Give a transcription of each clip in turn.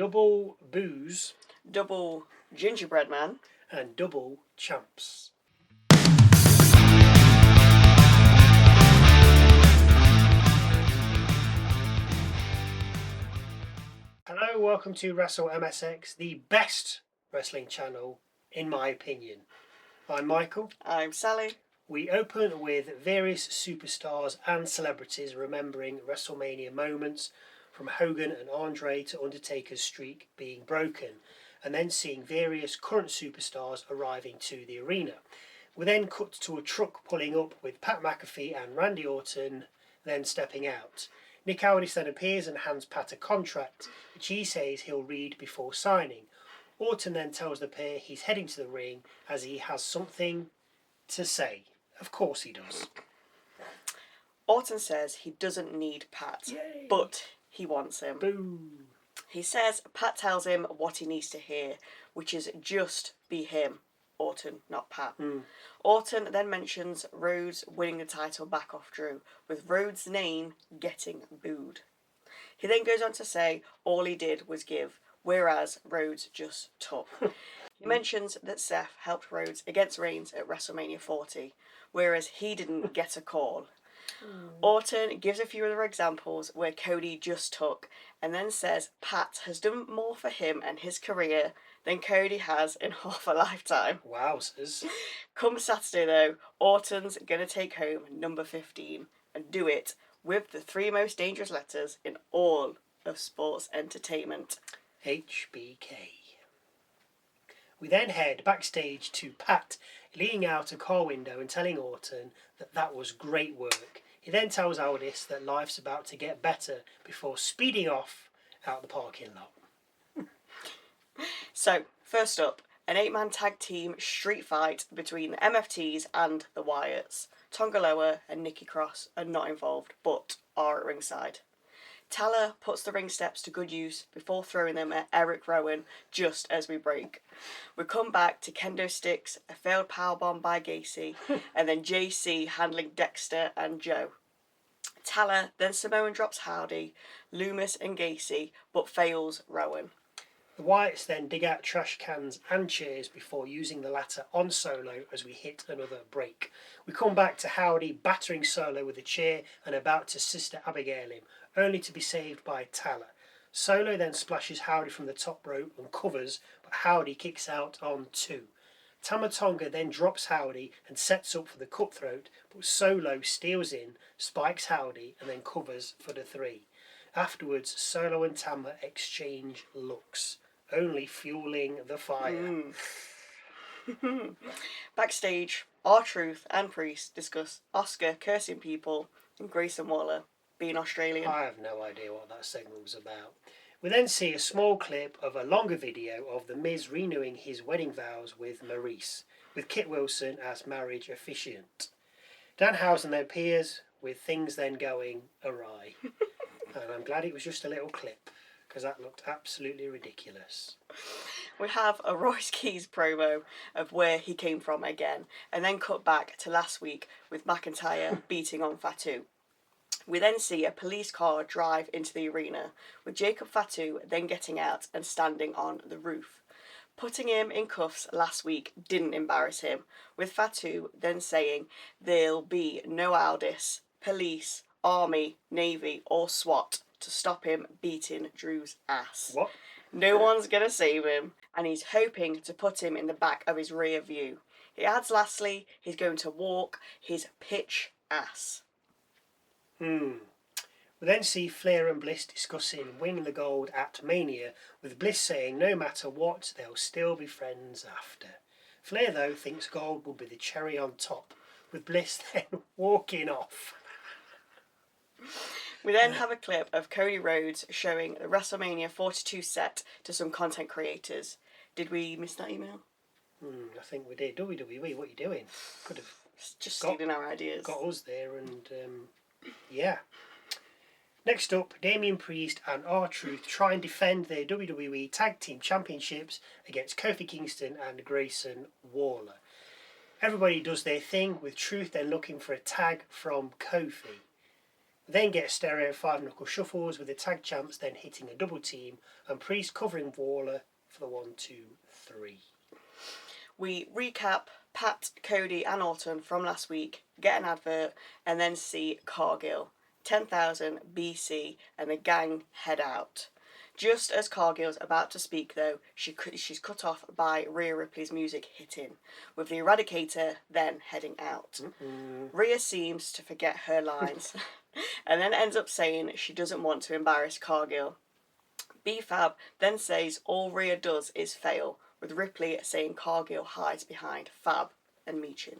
double booze, double Gingerbread Man, and double champs. Hello, welcome to Wrestle MSX, the best wrestling channel, in my opinion. I'm Michael. I'm Sally. We open with various superstars and celebrities remembering WrestleMania moments, from Hogan and Andre to Undertaker's streak being broken, and then seeing various current superstars arriving to the arena. We then cut to a truck pulling up with Pat McAfee and Randy Orton then stepping out. Nick Aldis then appears and hands Pat a contract, which he says he'll read before signing. Orton then tells the pair he's heading to the ring as he has something to say. Of course he does. Orton says he doesn't need Pat, Yay. but he wants him. Boom. He says Pat tells him what he needs to hear, which is just be him. Orton, not Pat. Orton then mentions Rhodes winning the title back off Drew, with Rhodes' name getting booed. He then goes on to say all he did was give, whereas Rhodes just took. He mentions that Seth helped Rhodes against Reigns at WrestleMania 40, whereas he didn't get a call. Orton gives a few other examples where Cody just took, and then says Pat has done more for him and his career than Cody has in half a lifetime. Wowzers. Come Saturday though, Orton's gonna take home number 15 and do it with the 3 most dangerous letters in all of sports entertainment. HBK. We then head backstage to Pat leaning out a car window and telling Orton that was great work. He then tells Aldis that life's about to get better before speeding off out the parking lot. So, first up, an 8-man tag team street fight between the MFTs and the Wyatts. Tongaloa and Nikki Cross are not involved, but are at ringside. Tala puts the ring steps to good use before throwing them at Eric Rowan just as we break. We come back to kendo sticks, a failed powerbomb by Gacy, and then JC handling Dexter and Joe. Tala then Samoan drops Howdy, Loomis and Gacy, but fails Rowan. The Wyatts then dig out trash cans and chairs before using the latter on Solo as we hit another break. We come back to Howdy battering Solo with a chair and about to Sister Abigail him, only to be saved by Tala. Solo then splashes Howdy from the top rope and covers, but Howdy kicks out on 2. Tama Tonga then drops Howdy and sets up for the cutthroat, but Solo steals in, spikes Howdy and then covers for the 3. Afterwards, Solo and Tama exchange looks, only fueling the fire. Backstage, R-Truth and Priest discuss Oscar cursing people and Grayson Waller being Australian. I have no idea what that segment was about. We then see a small clip of a longer video of The Miz renewing his wedding vows with Maurice, with Kit Wilson as marriage officiant. Danhausen then appears, with things then going awry. And I'm glad it was just a little clip, because that looked absolutely ridiculous. We have a Royce Keys promo of where he came from again, and then cut back to last week with McIntyre beating on Fatu. We then see a police car drive into the arena, with Jacob Fatu then getting out and standing on the roof. Putting him in cuffs last week didn't embarrass him, with Fatu then saying there'll be no Aldis, police, Army, Navy or SWAT to stop him beating Drew's ass. What? No one's going to save him, and he's hoping to put him in the back of his rear view. He adds lastly, he's going to walk his pitch ass. We then see Flair and Bliss discussing winning the gold at Mania, with Bliss saying no matter what, they'll still be friends after. Flair, though, thinks gold will be the cherry on top, with Bliss then walking off. We then have a clip of Cody Rhodes showing the WrestleMania 42 set to some content creators. Did we miss that email? I think we did. WWE, what are you doing? Could have just stealing our ideas. Got us there, and yeah. Next up, Damian Priest and R-Truth try and defend their WWE Tag Team Championships against Kofi Kingston and Grayson Waller. Everybody does their thing, with Truth then looking for a tag from Kofi. Then get stereo 5-knuckle shuffles with the tag champs then hitting a double team and Priest covering Waller for the 1, 2, 3. We recap Pat, Cody and Orton from last week, get an advert, and then see Cargill, 10,000 BC, and the gang head out. Just as Cargill's about to speak though, she's cut off by Rhea Ripley's music hitting, with the Eradicator then heading out. Rhea seems to forget her lines, and then ends up saying she doesn't want to embarrass Cargill. B-Fab then says all Rhea does is fail, with Ripley saying Cargill hides behind Fab and Meechin.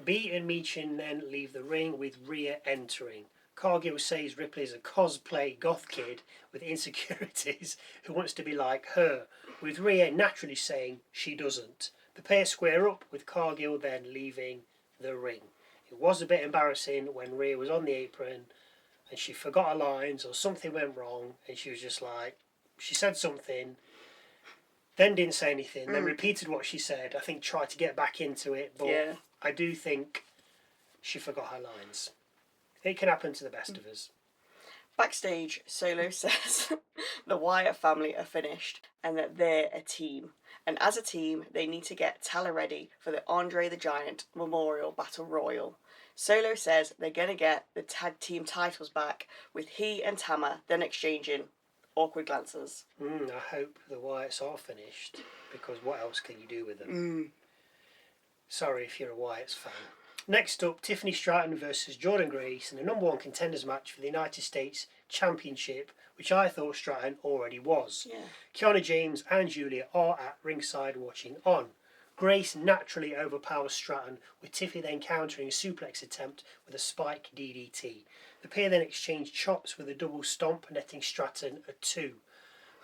B and Meechin then leave the ring with Rhea entering. Cargill says Ripley is a cosplay goth kid with insecurities who wants to be like her, with Rhea naturally saying she doesn't. The pair square up, with Cargill then leaving the ring. It was a bit embarrassing when Rhea was on the apron and she forgot her lines or something went wrong and she was just like, she said something, then didn't say anything, then repeated what she said. I think tried to get back into it, but yeah. I do think she forgot her lines. It can happen to the best of us. Backstage, Solo says the Wyatt family are finished and that they're a team. And as a team, they need to get Tala ready for the Andre the Giant Memorial Battle Royal. Solo says they're going to get the tag team titles back, with he and Tama then exchanging awkward glances. I hope the Wyatts are finished, because what else can you do with them? Sorry if you're a Wyatts fan. Next up, Tiffany Stratton versus Jordan Grace in the number 1 contenders match for the United States Championship, which I thought Stratton already was. Yeah. Kiana James and Julia are at ringside watching on. Grace naturally overpowers Stratton, with Tiffy then countering a suplex attempt with a spike DDT. The pair then exchange chops with a double stomp, netting Stratton a 2.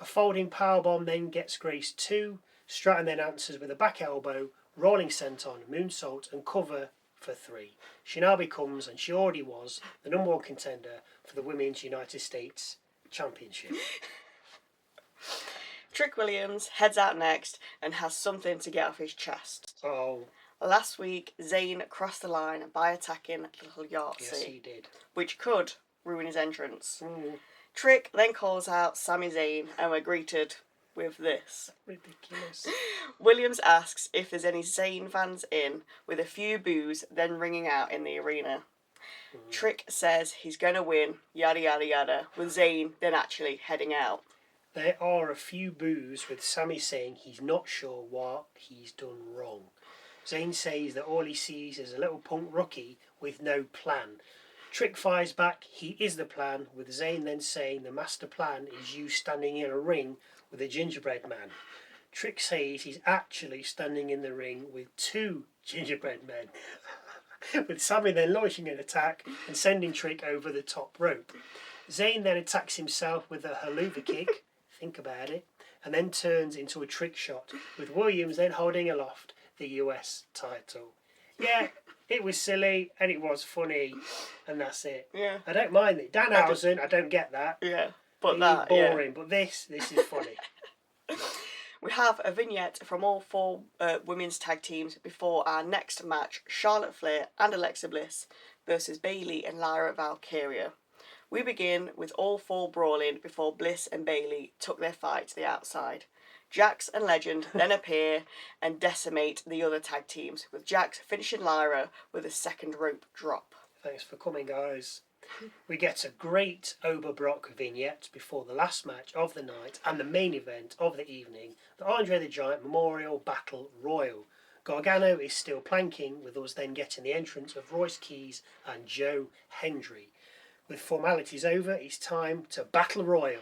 A folding powerbomb then gets Grace 2. Stratton then answers with a back elbow, rolling senton, moonsault and cover for 3. She now becomes, and she already was, the number 1 contender for the Women's United States Championship. Trick Williams heads out next and has something to get off his chest. Oh. Last week, Zayn crossed the line by attacking Little Yahtzee. Yes, he did. Which could ruin his entrance. Trick then calls out Sami Zayn and we're greeted with this. Ridiculous. Williams asks if there's any Zayn fans in, with a few boos then ringing out in the arena. Trick says he's going to win, yada yada yada, with Zayn then actually heading out. There are a few boos, with Sami saying he's not sure what he's done wrong. Zayn says that all he sees is a little punk rookie with no plan. Trick fires back, he is the plan, with Zayn then saying the master plan is you standing in a ring with a gingerbread man. Trick says he's actually standing in the ring with 2 gingerbread men, with Sami then launching an attack and sending Trick over the top rope. Zayn then attacks himself with a haluva kick, think about it, and then turns into a trick shot, with Williams then holding aloft the US title. Yeah, it was silly and it was funny, and that's it. Yeah. I don't mind it. Danhausen, I don't get that. Yeah, but that boring. Yeah. But this is funny. We have a vignette from all 4 women's tag teams before our next match, Charlotte Flair and Alexa Bliss versus Bayley and Lyra Valkyria. We begin with all 4 brawling before Bliss and Bayley took their fight to the outside. Jax and Legend then appear and decimate the other tag teams, with Jax finishing Lyra with a second rope drop. Thanks for coming, guys. We get a great Oberbrock vignette before the last match of the night and the main event of the evening, the Andre the Giant Memorial Battle Royal. Gargano is still planking, with us then getting the entrance of Royce Keys and Joe Hendry. With formalities over, it's time to Battle Royal.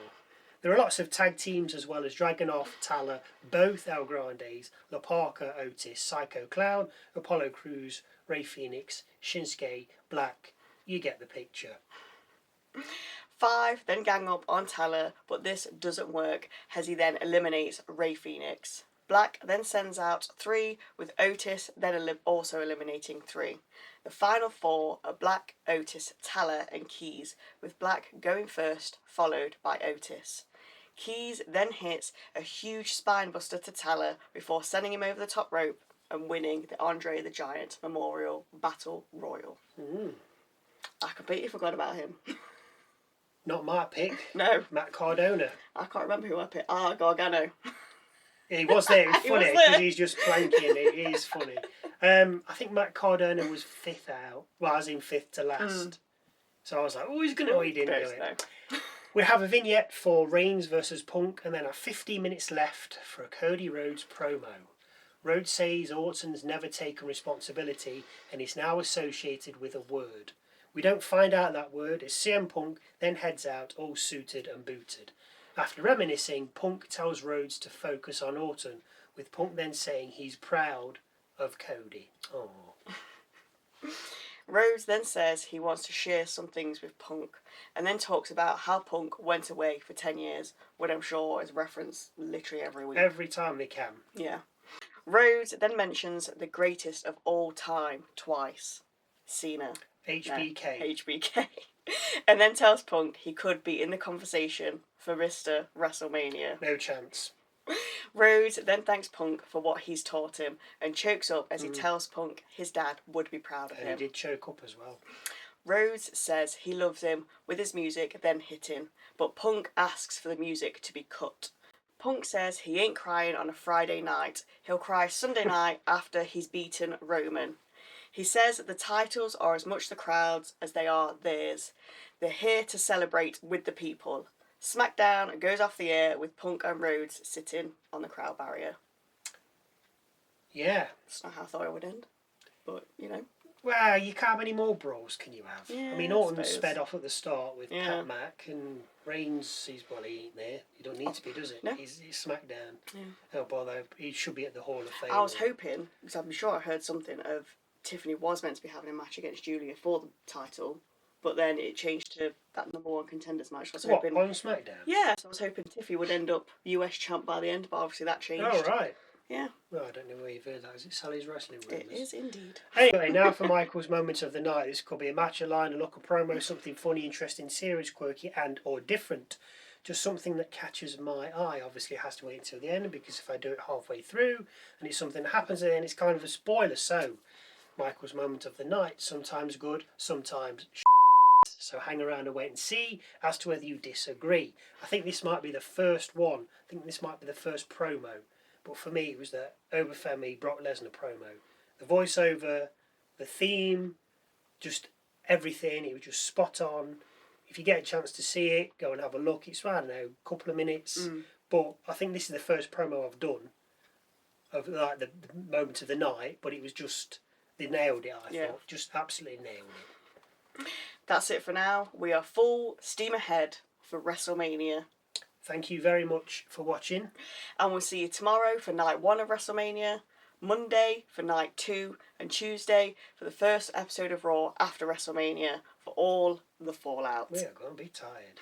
There are lots of tag teams as well as Dragunov, Tala, both El Grandes, La Parka, Otis, Psycho Clown, Apollo Crews, Rey Fenix, Shinsuke, Black. You get the picture. 5 then gang up on Tala, but this doesn't work as he then eliminates Rey Fenix. Black then sends out 3, with Otis then also eliminating 3. The final 4 are Black, Otis, Tala and Keys, with Black going first, followed by Otis. Keys then hits a huge spinebuster to Tala before sending him over the top rope and winning the Andre the Giant Memorial Battle Royal. I completely forgot about him. Not my pick. No. Matt Cardona. I can't remember who I picked. Gargano. He was there. It was He funny was there. because he's just planking. It is funny. I think Matt Cardona was 5th out. Well, as in 5th to last. So I was like, oh, he's going to. He didn't do it. No. We have a vignette for Reigns versus Punk, and then 15 minutes left for a Cody Rhodes promo. Rhodes says Orton's never taken responsibility and is now associated with a word. We don't find out that word as CM Punk then heads out all suited and booted. After reminiscing, Punk tells Rhodes to focus on Orton, with Punk then saying he's proud of Cody. Oh. Rhodes then says he wants to share some things with Punk, and then talks about how Punk went away for 10 years, what I'm sure is referenced literally every week. Every time they can. Yeah. Rhodes then mentions the greatest of all time twice. Cena. HBK. No, HBK. And then tells Punk he could be in the conversation for Mr. WrestleMania. No chance. Rhodes then thanks Punk for what he's taught him and chokes up as he tells Punk his dad would be proud of him. And he did choke up as well. Rhodes says he loves him with his music then hitting, but Punk asks for the music to be cut. Punk says he ain't crying on a Friday night. He'll cry Sunday night after he's beaten Roman. He says the titles are as much the crowd's as they are theirs. They're here to celebrate with the people. SmackDown goes off the air with Punk and Rhodes sitting on the crowd barrier. Yeah. That's not how I thought it would end, but you know. Well, you can't have any more brawls, can you have? Yeah, I mean, I Orton suppose. sped off at the start with Yeah. Pat Mac, and Reigns, he ain't there. He don't need to be, does it? No. He's SmackDown. Yeah. Oh, bother. He should be at the Hall of Fame. I was hoping, because I'm sure I heard something of Tiffany was meant to be having a match against Julia for the title, but then it changed to that number one contenders match. I was What, hoping, on SmackDown? yeah, so I was hoping Tiffany would end up US champ by the end, but obviously that changed. Oh, right. Yeah, Well, I don't know where you've heard that. Is it Sally's Wrestling Rumours? it is indeed. Anyway, now for Michael's moment of the night. This could be a match, a line, a local promo, something funny, interesting, serious, quirky, and or different. Just something that catches my eye. Obviously, it has to wait until the end, because if I do it halfway through and it's something that happens, then it's kind of a spoiler. So, Michael's moment of the night, sometimes good, sometimes so hang around and wait and see as to whether you disagree. I think this might be the first one. I think this might be the first promo. But for me, it was the Overfemi Brock Lesnar promo. The voiceover, the theme, just everything. It was just spot on. If you get a chance to see it, go and have a look. It's, I don't know, a couple of minutes. But I think this is the first promo I've done of like the moment of the night. But it was just, they nailed it, I thought. Just absolutely nailed it. That's it for now. We are full steam ahead for WrestleMania. Thank you very much for watching. And we'll see you tomorrow for night 1 of WrestleMania, Monday for night 2, and Tuesday for the first episode of Raw after WrestleMania for all the fallout. We are going to be tired.